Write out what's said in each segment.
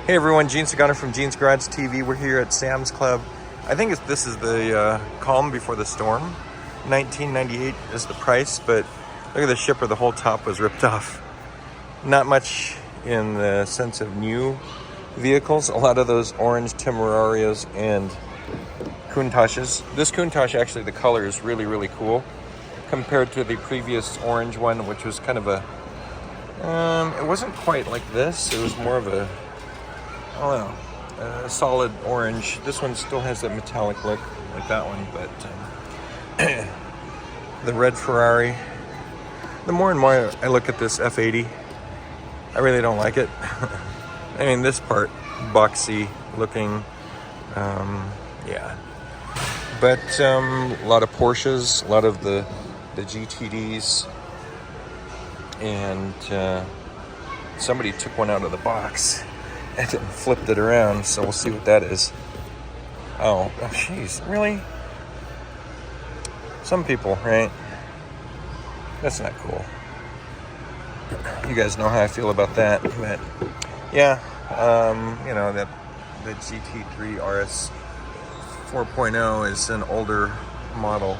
Hey everyone, Gene Sagana from Gene's Garage TV. We're here at Sam's Club. I think this is the calm before the storm. $19.98 is the price, but look at the shipper. The whole top was ripped off. Not much in the sense of new vehicles. A lot of those orange Temerarios and Countachs. This Countach, actually, the color is really, really cool compared to the previous orange one, which was kind of a... it wasn't quite like this. It was more of a... I don't know, a solid orange. This one still has that metallic look like that one, but the red Ferrari. The more and more I look at this F80, I really don't like it. I mean, this part, boxy looking, yeah. But a lot of Porsches, a lot of the GTDs, and somebody took one out of the box and flipped it around, so we'll see what that is. Oh, jeez, really? Some people, right? That's not cool. You guys know how I feel about that, but yeah, you know, that the GT3 RS 4.0 is an older model.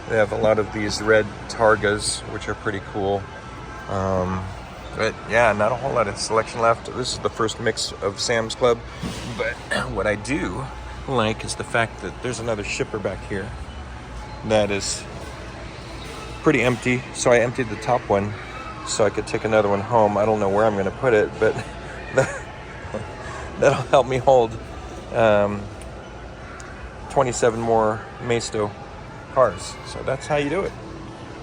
They have a lot of these red Targas, which are pretty cool. But yeah, not a whole lot of selection left. This is the first mix of Sam's Club. But what I do like is the fact that there's another shipper back here that is pretty empty. So I emptied the top one so I could take another one home. I don't know where I'm going to put it, but that'll help me hold 27 more Maisto cars. So that's how you do it.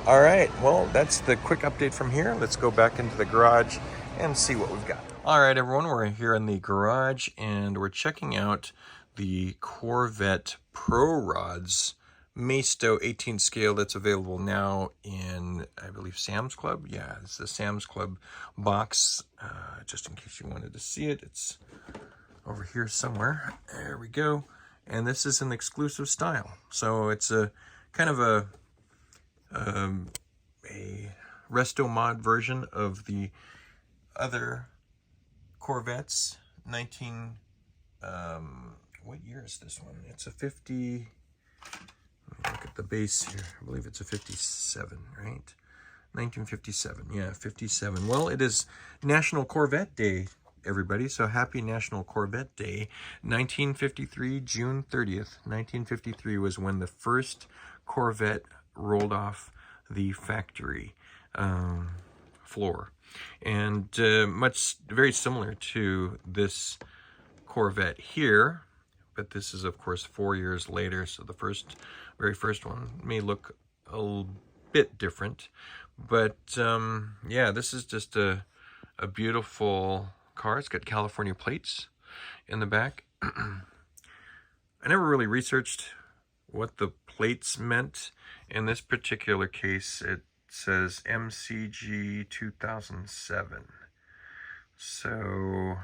All right, well, that's the quick update from here. Let's go back into the garage and see what we've got. All right, everyone, we're here in the garage and we're checking out the Corvette Pro Rods Maisto 18 scale that's available now in, I believe, Sam's Club. Yeah, it's the Sam's Club box. Just in case you wanted to see it, it's over here somewhere. There we go. And this is an exclusive style. So it's a kind of a resto mod version of the other Corvettes. What year is this one? It's a 50, look at the base here, I believe it's a 57, right? 1957, yeah, 57. Well, it is National Corvette Day, everybody, so happy National Corvette Day. 1953, June 30th, 1953 was when the first Corvette rolled off the factory floor, and very similar to this Corvette here, but this is of course 4 years later, so the very first one may look a bit different, but yeah, this is just a beautiful car. It's got California plates in the back. I never really researched what the plates meant. In this particular case, it says MCG 2007. So,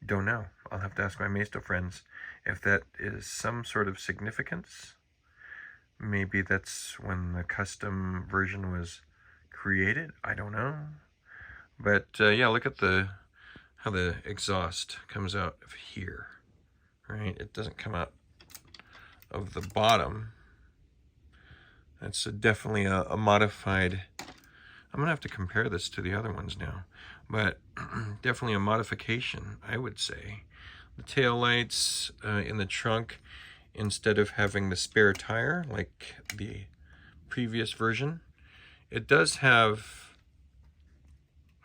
don't know. I'll have to ask my Maisto friends if that is some sort of significance. Maybe that's when the custom version was created. I don't know. But yeah, look at how the exhaust comes out of here, right? It doesn't come out of the bottom. That's definitely a modified. I'm gonna have to compare this to the other ones now, but definitely a modification, I would say. The tail lights in the trunk, instead of having the spare tire like the previous version, it does have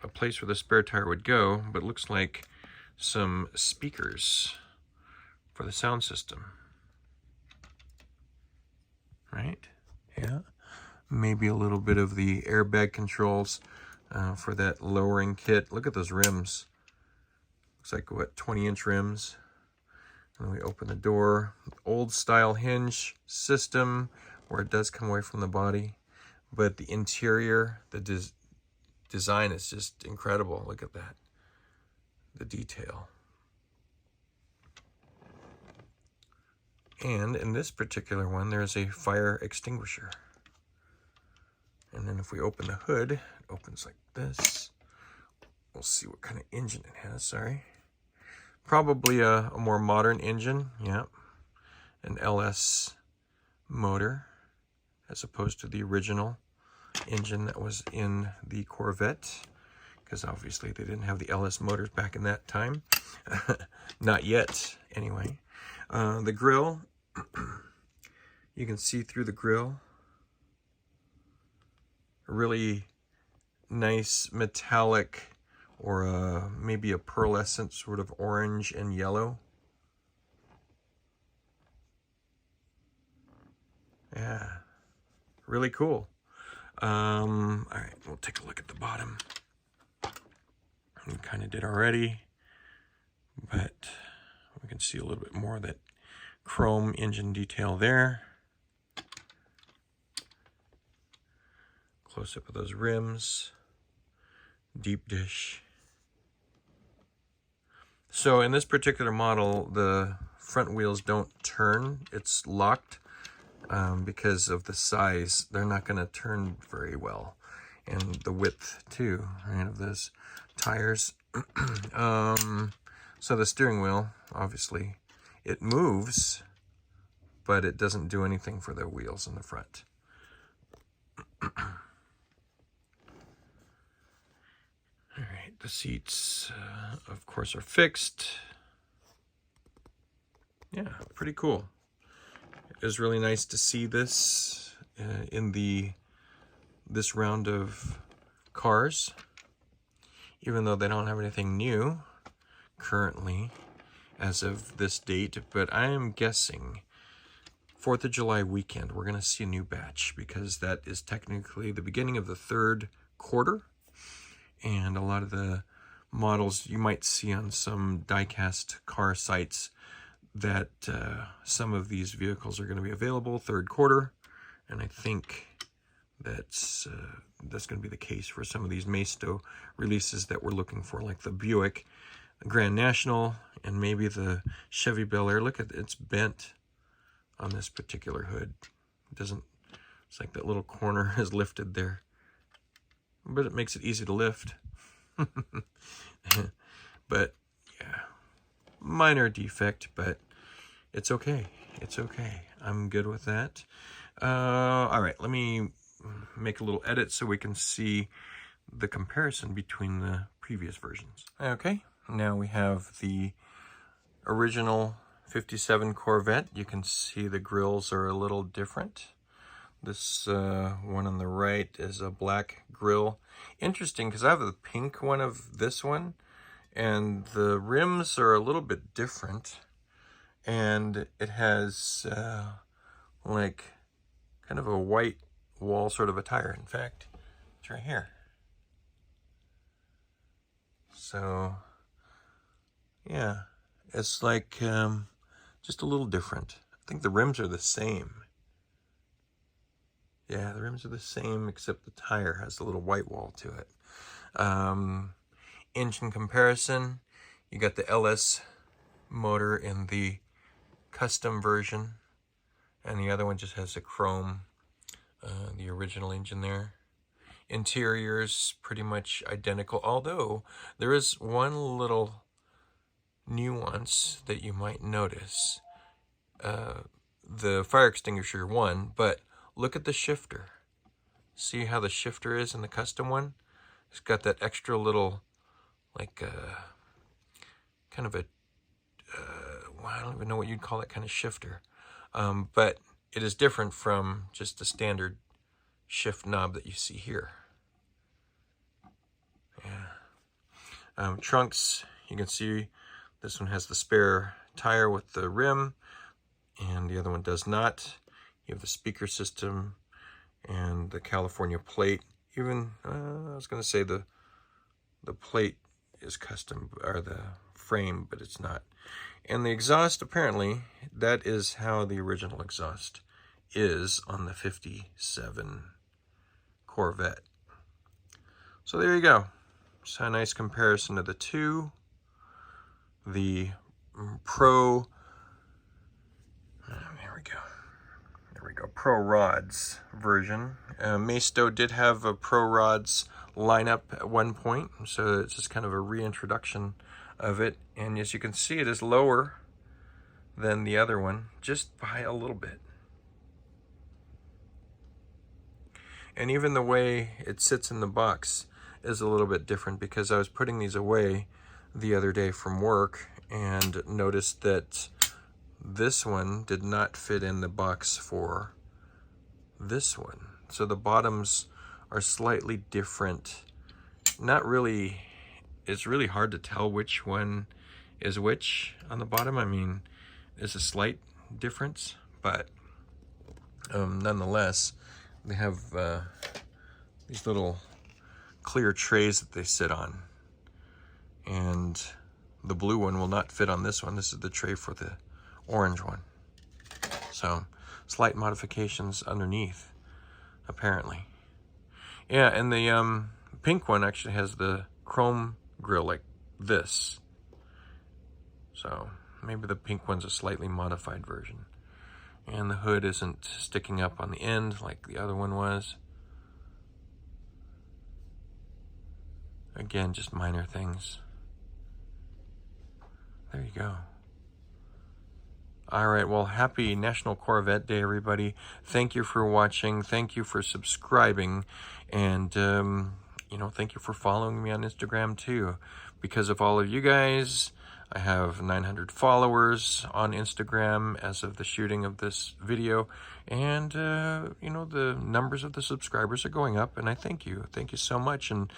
a place where the spare tire would go, but looks like some speakers for the sound system. Right? Yeah. Maybe a little bit of the airbag controls for that lowering kit. Look at those rims. Looks like, what, 20-inch rims. And then we open the door. Old style hinge system where it does come away from the body. But the interior, the design is just incredible. Look at that. The detail. And in this particular one, there's a fire extinguisher. And then if we open the hood, it opens like this. we'll see what kind of engine it has, sorry. Probably a more modern engine, yeah. An LS motor, as opposed to the original engine that was in the Corvette, because obviously they didn't have the LS motors back in that time. Not yet, anyway. The grille, you can see through the grille. A really nice metallic, or maybe a pearlescent sort of orange and yellow. Yeah, really cool. All right, we'll take a look at the bottom. We kind of did already, but we can see a little bit more of that chrome engine detail there. Close up of those rims. Deep dish. So in this particular model, the front wheels don't turn. It's locked because of the size. They're not going to turn very well. And the width, too, right, of those tires. So the steering wheel, obviously, it moves, but it doesn't do anything for the wheels in the front. All right, the seats, of course, are fixed. Yeah, pretty cool. It was really nice to see this in this round of cars, even though they don't have anything new currently as of this date. But I am guessing 4th of July weekend, we're going to see a new batch, because that is technically the beginning of the 3rd quarter. And a lot of the models you might see on some diecast car sites, that some of these vehicles are going to be available 3rd quarter. And I think that's going to be the case for some of these Maisto releases that we're looking for, like the Buick Grand National and maybe the Chevy Bel Air. Look at it, it's bent on this particular hood. It doesn't, it's like that little corner is lifted there. But it makes it easy to lift. But yeah, minor defect, but it's okay. It's okay. I'm good with that. All right, let me make a little edit so we can see the comparison between the previous versions. Okay, now we have the original 57 Corvette. You can see the grills are a little different. This one on the right is a black grill. Interesting, because I have the pink one of this one, and the rims are a little bit different. And it has like kind of a white wall sort of a tire. In fact, it's right here. So yeah, it's like just a little different. I think the rims are the same. Yeah, the rims are the same, except the tire has a little white wall to it. Engine comparison, you got the LS motor in the custom version, and the other one just has a chrome, the original engine there. Interior's pretty much identical, although there is one little nuance that you might notice. The fire extinguisher won, but look at the shifter. See how the shifter is in the custom one? It's got that extra little, like, kind of a, well, I don't even know what you'd call that kind of shifter. But it is different from just the standard shift knob that you see here. Yeah. Trunks, you can see this one has the spare tire with the rim, and the other one does not. You have the speaker system and the California plate. Even, I was going to say the plate is custom, or the frame, but it's not. And the exhaust, apparently, that is how the original exhaust is on the 57 Corvette. So there you go. So a nice comparison of the two. The Pro, Pro Rods version. Maisto did have a Pro Rods lineup at one point, so it's just kind of a reintroduction of it. And as you can see, it is lower than the other one, just by a little bit. And even the way it sits in the box is a little bit different, because I was putting these away the other day from work and noticed that this one did not fit in the box for this one. So the bottoms are slightly different. Not really, it's really hard to tell which one is which on the bottom. I mean, there's a slight difference, but nonetheless, they have these little clear trays that they sit on. And the blue one will not fit on this one. This is the tray for the orange one. So, slight modifications underneath, apparently. Yeah, and the pink one actually has the chrome grille like this. So, maybe the pink one's a slightly modified version. And the hood isn't sticking up on the end like the other one was. Again, just minor things. There you go. All right, well, happy National Corvette Day, everybody. Thank you for watching. Thank you for subscribing. And, you know, thank you for following me on Instagram, too. Because of all of you guys, I have 900 followers on Instagram as of the shooting of this video. And, you know, the numbers of the subscribers are going up. And I thank you. Thank you so much. And,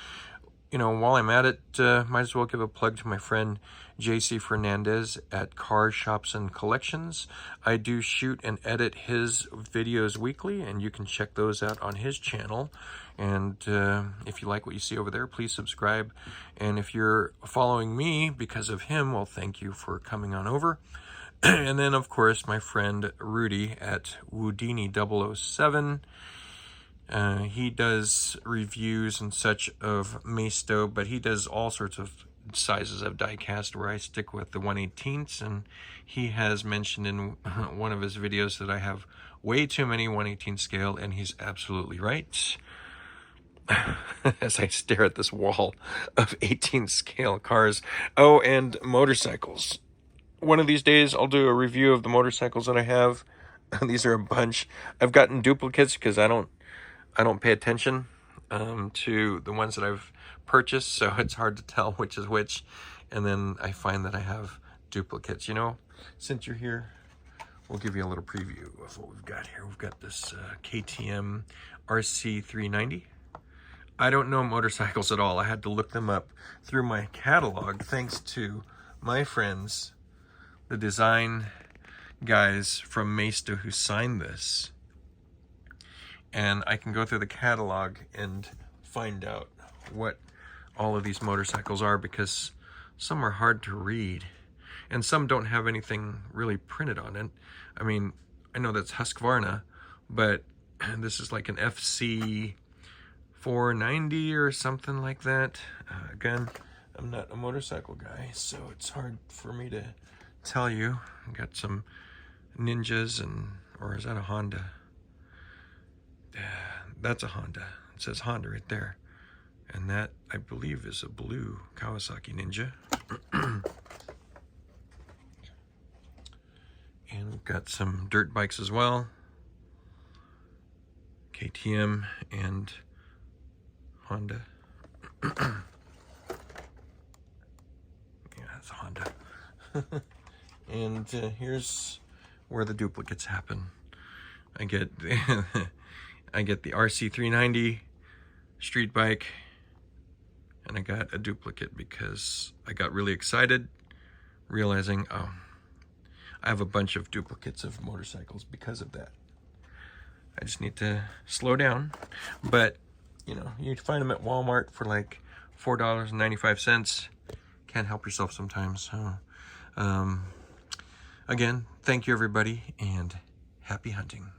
you know, while I'm at it, might as well give a plug to my friend JC Fernandez at Car Shops and Collections. I do shoot and edit his videos weekly, and you can check those out on his channel. And if you like what you see over there, please subscribe. And if you're following me because of him, well, thank you for coming on over. And then, of course, my friend Rudy at Woodini007. He does reviews and such of Maisto, but he does all sorts of sizes of diecast where I stick with the 1/18ths, and he has mentioned in one of his videos that I have way too many 1/18 scale, and he's absolutely right. As I stare at this wall of 18 scale cars. Oh, and motorcycles. One of these days I'll do a review of the motorcycles that I have. These are a bunch. I've gotten duplicates because I don't pay attention to the ones that I've purchased, so it's hard to tell which is which. And then I find that I have duplicates. You know, since you're here, we'll give you a little preview of what we've got here. We've got this KTM RC390. I don't know motorcycles at all. I had to look them up through my catalog thanks to my friends, the design guys from Maisto who signed this. And I can go through the catalog and find out what all of these motorcycles are, because some are hard to read and some don't have anything really printed on it. I mean, I know that's Husqvarna, but this is like an FC 490 or something like that. Again, I'm not a motorcycle guy, so it's hard for me to tell you. I got some Ninjas, or is that a Honda? That's a Honda. It says Honda right there. And that, I believe, is a blue Kawasaki Ninja. And we've got some dirt bikes as well. KTM and Honda. Yeah, that's a Honda. And here's where the duplicates happen. I get I get the RC390 street bike, and I got a duplicate because I got really excited realizing, oh, I have a bunch of duplicates of motorcycles because of that. I just need to slow down. But, you know, you find them at Walmart for like $4.95. Can't help yourself sometimes. So, again, thank you everybody, and happy hunting.